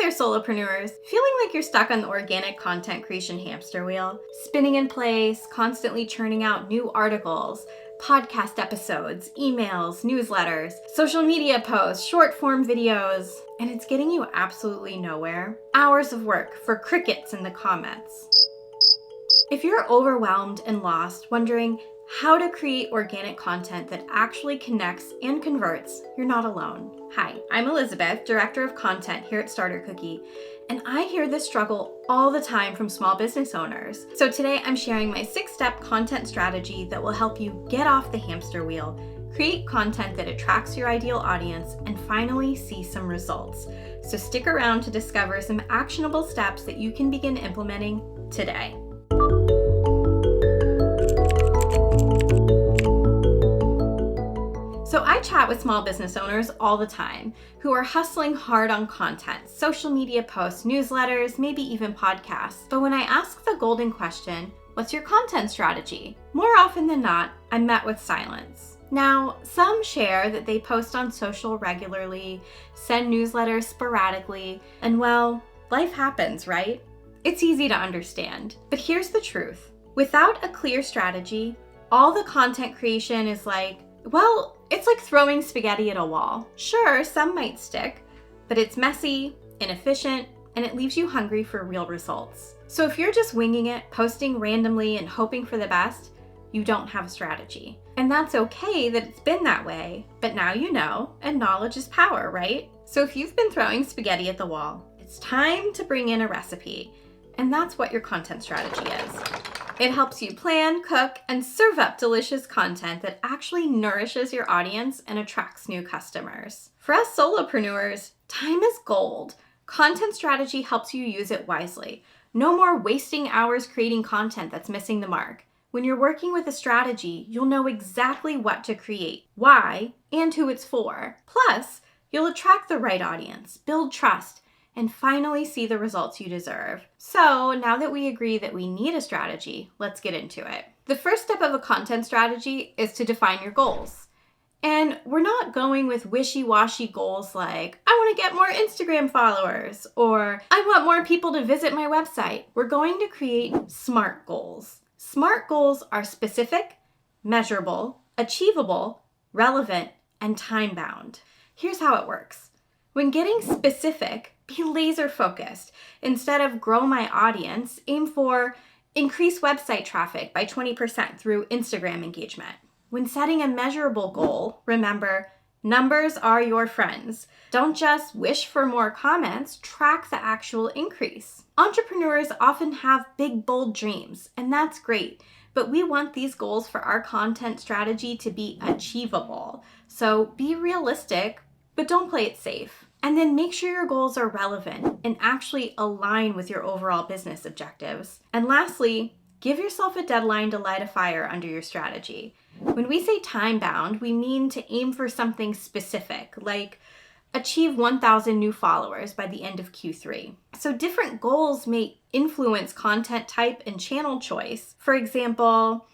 there, solopreneurs. Feeling like you're stuck on the organic content creation hamster wheel, spinning in place, constantly churning out new articles, podcast episodes, emails, newsletters, social media posts, short form videos, and it's getting you absolutely nowhere? Hours of work for crickets in the comments. If you're overwhelmed and lost, wondering how to create organic content that actually connects and converts, you're not alone. Hi, I'm Elizabeth, Director of Content here at Starter Cookie, and I hear this struggle all the time from small business owners. So today I'm sharing my 6-step content strategy that will help you get off the hamster wheel, create content that attracts your ideal audience, and finally see some results. So stick around to discover some actionable steps that you can begin implementing today. So I chat with small business owners all the time who are hustling hard on content, social media posts, newsletters, maybe even podcasts. But when I ask the golden question, what's your content strategy? More often than not, I'm met with silence. Now, some share that they post on social regularly, send newsletters sporadically, and well, life happens, right? It's easy to understand. But here's the truth. Without a clear strategy, all the content creation is it's like throwing spaghetti at a wall. Sure, some might stick, but it's messy, inefficient, and it leaves you hungry for real results. So if you're just winging it, posting randomly and hoping for the best, you don't have a strategy. And that's okay that it's been that way, but now you know, and knowledge is power, right? So if you've been throwing spaghetti at the wall, it's time to bring in a recipe. And that's what your content strategy is. It helps you plan, cook, and serve up delicious content that actually nourishes your audience and attracts new customers. For us solopreneurs, time is gold. Content strategy helps you use it wisely. No more wasting hours creating content that's missing the mark. When you're working with a strategy, you'll know exactly what to create, why, and who it's for. Plus, you'll attract the right audience, build trust, and finally see the results you deserve. So now that we agree that we need a strategy, let's get into it. The first step of a content strategy is to define your goals. And we're not going with wishy-washy goals like, I want to get more Instagram followers, or I want more people to visit my website. We're going to create SMART goals. SMART goals are specific, measurable, achievable, relevant, and time-bound. Here's how it works. When getting specific, be laser focused. Instead of grow my audience, aim for increase website traffic by 20% through Instagram engagement. When setting a measurable goal, remember, numbers are your friends. Don't just wish for more comments, track the actual increase. Entrepreneurs often have big, bold dreams, and that's great, but we want these goals for our content strategy to be achievable. So be realistic, but don't play it safe. And then make sure your goals are relevant and actually align with your overall business objectives. And lastly, give yourself a deadline to light a fire under your strategy. When we say time-bound, we mean to aim for something specific, like achieve 1,000 new followers by the end of Q3. So different goals may influence content type and channel choice. For example,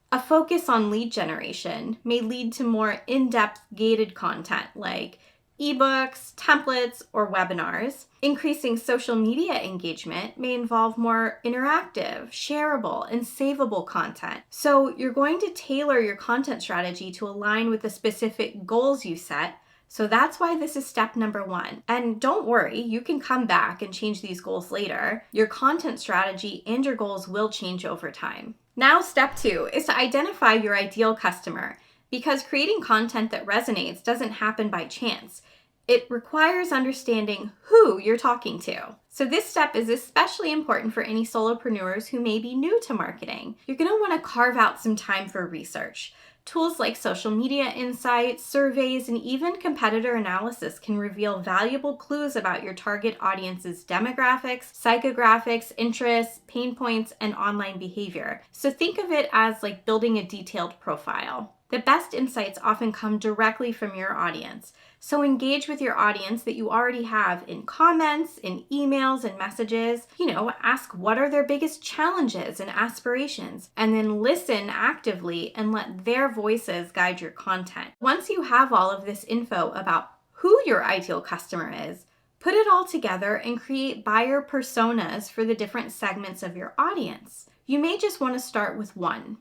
a focus on lead generation may lead to more in-depth gated content like ebooks, templates, or webinars. Increasing social media engagement may involve more interactive, shareable, and savable content. So you're going to tailor your content strategy to align with the specific goals you set. So that's why this is step number 1. And don't worry, you can come back and change these goals later. Your content strategy and your goals will change over time. Now, step 2 is to identify your ideal customer, because creating content that resonates doesn't happen by chance. It requires understanding who you're talking to. So this step is especially important for any solopreneurs who may be new to marketing. You're going to want to carve out some time for research. Tools like social media insights, surveys, and even competitor analysis can reveal valuable clues about your target audience's demographics, psychographics, interests, pain points, and online behavior. So think of it as like building a detailed profile. The best insights often come directly from your audience. So engage with your audience that you already have in comments, in emails, and messages. Ask what are their biggest challenges and aspirations, and then listen actively and let their voices guide your content. Once you have all of this info about who your ideal customer is, Put it all together and create buyer personas for the different segments of your audience. You may just want to start with one,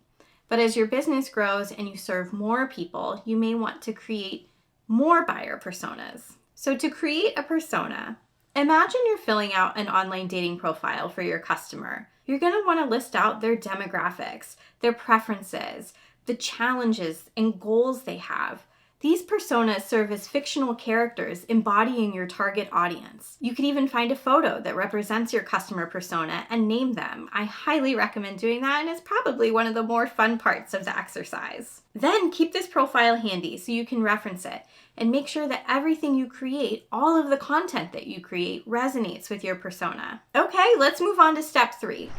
but as your business grows and you serve more people, you may want to create more buyer personas. So to create a persona, imagine you're filling out an online dating profile for your customer. You're going to want to list out their demographics, their preferences, the challenges and goals they have. These personas serve as fictional characters embodying your target audience. You could even find a photo that represents your customer persona and name them. I highly recommend doing that, and it's probably one of the more fun parts of the exercise. Then keep this profile handy so you can reference it and make sure that everything you create, all of the content that you create, resonates with your persona. Okay, let's move on to step 3,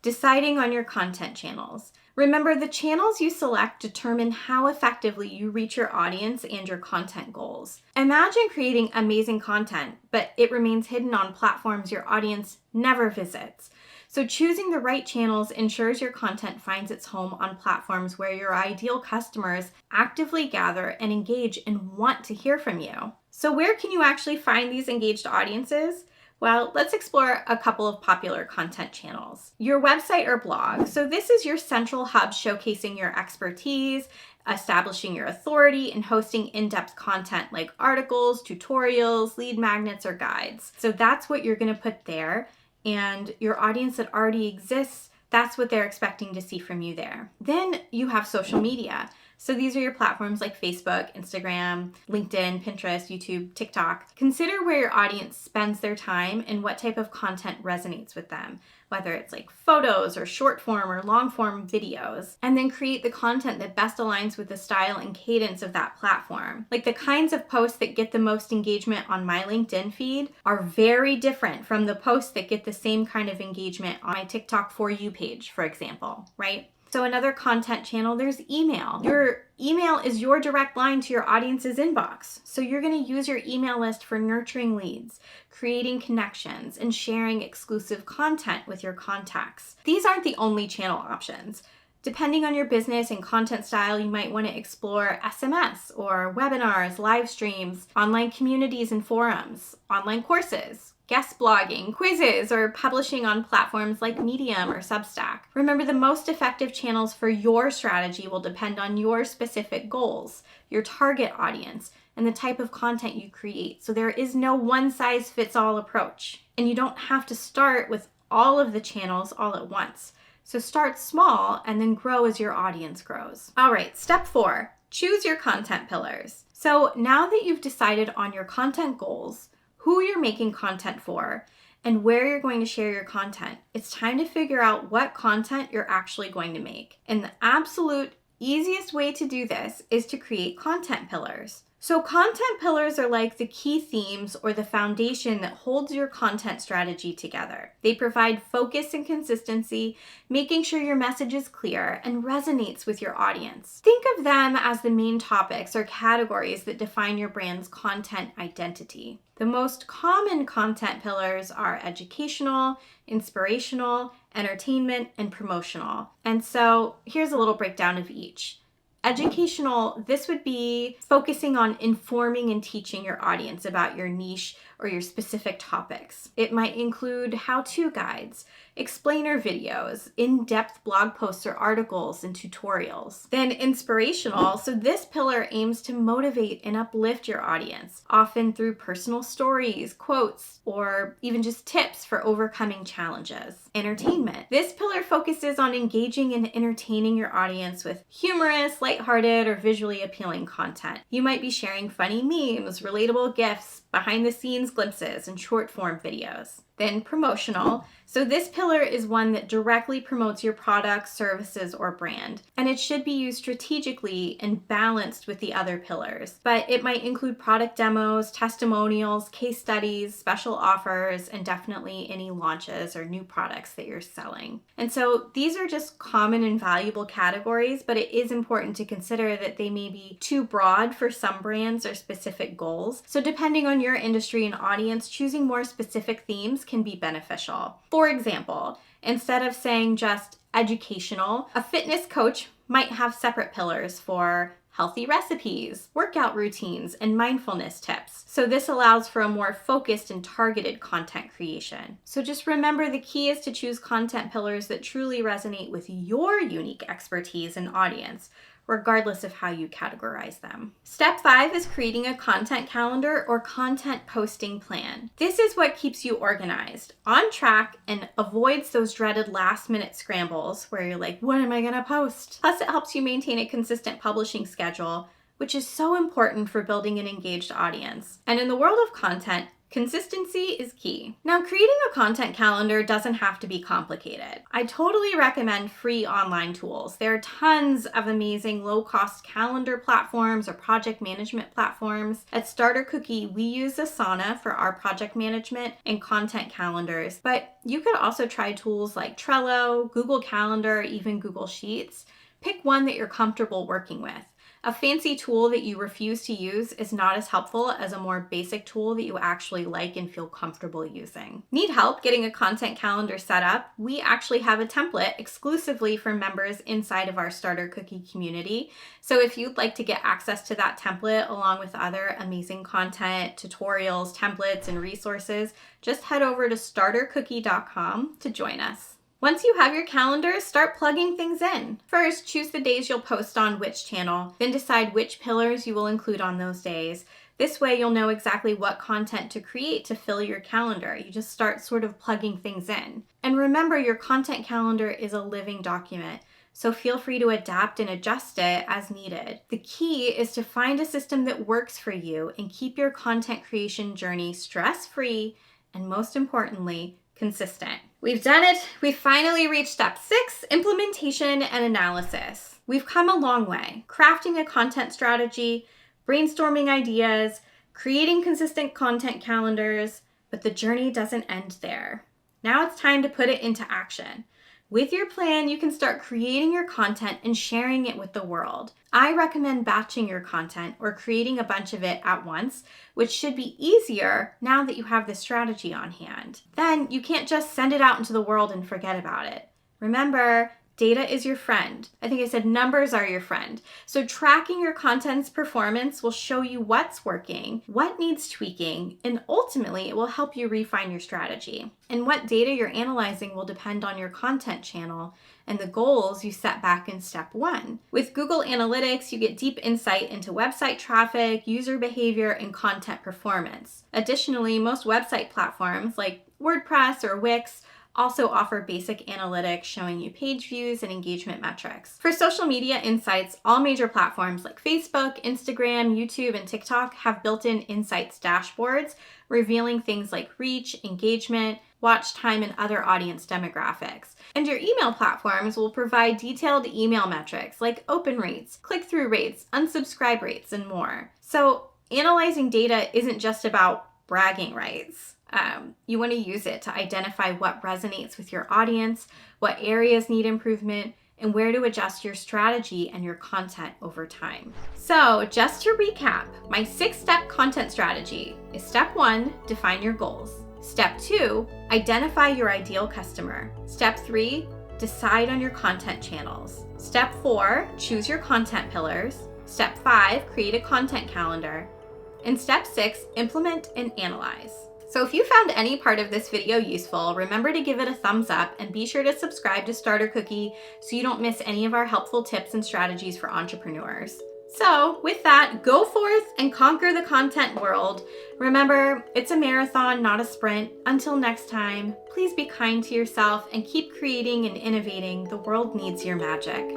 deciding on your content channels. Remember, the channels you select determine how effectively you reach your audience and your content goals. Imagine creating amazing content, but it remains hidden on platforms your audience never visits. So choosing the right channels ensures your content finds its home on platforms where your ideal customers actively gather and engage and want to hear from you. So where can you actually find these engaged audiences? Well, let's explore a couple of popular content channels. Your website or blog. So this is your central hub showcasing your expertise, establishing your authority, and hosting in-depth content like articles, tutorials, lead magnets, or guides. So that's what you're going to put there. And your audience that already exists, that's what they're expecting to see from you there. Then you have social media. So these are your platforms like Facebook, Instagram, LinkedIn, Pinterest, YouTube, TikTok. Consider where your audience spends their time and what type of content resonates with them, whether it's like photos or short form or long form videos, and then create the content that best aligns with the style and cadence of that platform. Like the kinds of posts that get the most engagement on my LinkedIn feed are very different from the posts that get the same kind of engagement on my TikTok For You page, for example, right? So another content channel, there's email. Your email is your direct line to your audience's inbox. So you're going to use your email list for nurturing leads, creating connections, and sharing exclusive content with your contacts. These aren't the only channel options. Depending on your business and content style, you might want to explore SMS or webinars, live streams, online communities and forums, online courses, guest blogging, quizzes, or publishing on platforms like Medium or Substack. Remember, the most effective channels for your strategy will depend on your specific goals, your target audience, and the type of content you create. So there is no one-size-fits-all approach. And you don't have to start with all of the channels all at once. So start small and then grow as your audience grows. All right, step 4, choose your content pillars. So now that you've decided on your content goals, who you're making content for, and where you're going to share your content, it's time to figure out what content you're actually going to make. And the absolute easiest way to do this is to create content pillars. So content pillars are like the key themes or the foundation that holds your content strategy together. They provide focus and consistency, making sure your message is clear and resonates with your audience. Think of them as the main topics or categories that define your brand's content identity. The most common content pillars are educational, inspirational, entertainment, and promotional. And so here's a little breakdown of each. Educational, this would be focusing on informing and teaching your audience about your niche or your specific topics. It might include how-to guides, explainer videos, in-depth blog posts or articles and tutorials. Then inspirational, so this pillar aims to motivate and uplift your audience, often through personal stories, quotes, or even just tips for overcoming challenges. Entertainment, this pillar focuses on engaging and entertaining your audience with humorous, lighthearted, or visually appealing content. You might be sharing funny memes, relatable GIFs, behind-the-scenes glimpses, and short-form videos. Then promotional. So this pillar is one that directly promotes your product, services, or brand. And it should be used strategically and balanced with the other pillars. But it might include product demos, testimonials, case studies, special offers, and definitely any launches or new products that you're selling. And so these are just common and valuable categories, but it is important to consider that they may be too broad for some brands or specific goals. So depending on your industry and audience, choosing more specific themes can be beneficial. For example, instead of saying just educational, a fitness coach might have separate pillars for healthy recipes, workout routines, and mindfulness tips. So this allows for a more focused and targeted content creation. So just remember, the key is to choose content pillars that truly resonate with your unique expertise and audience, regardless of how you categorize them. Step 5 is creating a content calendar or content posting plan. This is what keeps you organized, on track, and avoids those dreaded last-minute scrambles where you're like, what am I gonna post? Plus, it helps you maintain a consistent publishing schedule, which is so important for building an engaged audience. And in the world of content, consistency is key. Now, creating a content calendar doesn't have to be complicated. I totally recommend free online tools. There are tons of amazing low-cost calendar platforms or project management platforms. At Starter Cookie, we use Asana for our project management and content calendars, but you could also try tools like Trello, Google Calendar, even Google Sheets. Pick one that you're comfortable working with. A fancy tool that you refuse to use is not as helpful as a more basic tool that you actually like and feel comfortable using. Need help getting a content calendar set up? We actually have a template exclusively for members inside of our Starter Cookie community. So if you'd like to get access to that template along with other amazing content, tutorials, templates, and resources, just head over to startercookie.com to join us. Once you have your calendar, start plugging things in. First, choose the days you'll post on which channel, then decide which pillars you will include on those days. This way you'll know exactly what content to create to fill your calendar. You just start sort of plugging things in. And remember, your content calendar is a living document, so feel free to adapt and adjust it as needed. The key is to find a system that works for you and keep your content creation journey stress-free and, most importantly, consistent. We've done it. We've finally reached step 6, implementation and analysis. We've come a long way, crafting a content strategy, brainstorming ideas, creating consistent content calendars, but the journey doesn't end there. Now it's time to put it into action. With your plan, you can start creating your content and sharing it with the world. I recommend batching your content or creating a bunch of it at once, which should be easier now that you have this strategy on hand. Then you can't just send it out into the world and forget about it. Remember, data is your friend. I think I said numbers are your friend. So tracking your content's performance will show you what's working, what needs tweaking, and ultimately it will help you refine your strategy. And what data you're analyzing will depend on your content channel and the goals you set back in step 1. With Google Analytics, you get deep insight into website traffic, user behavior, and content performance. Additionally, most website platforms like WordPress or Wix also offer basic analytics showing you page views and engagement metrics. For social media insights, all major platforms like Facebook, Instagram, YouTube, and TikTok have built-in insights dashboards revealing things like reach, engagement, watch time, and other audience demographics. And your email platforms will provide detailed email metrics like open rates, click-through rates, unsubscribe rates, and more. So analyzing data isn't just about bragging rights. You want to use it to identify what resonates with your audience, what areas need improvement, and where to adjust your strategy and your content over time. So just to recap, my 6-step content strategy is step 1, define your goals. Step 2, identify your ideal customer. Step 3, decide on your content channels. Step 4, choose your content pillars. Step 5, create a content calendar. And step 6, implement and analyze. So if you found any part of this video useful, remember to give it a thumbs up and be sure to subscribe to Starter Cookie so you don't miss any of our helpful tips and strategies for entrepreneurs. So with that, go forth and conquer the content world. Remember, it's a marathon, not a sprint. Until next time, please be kind to yourself and keep creating and innovating. The world needs your magic.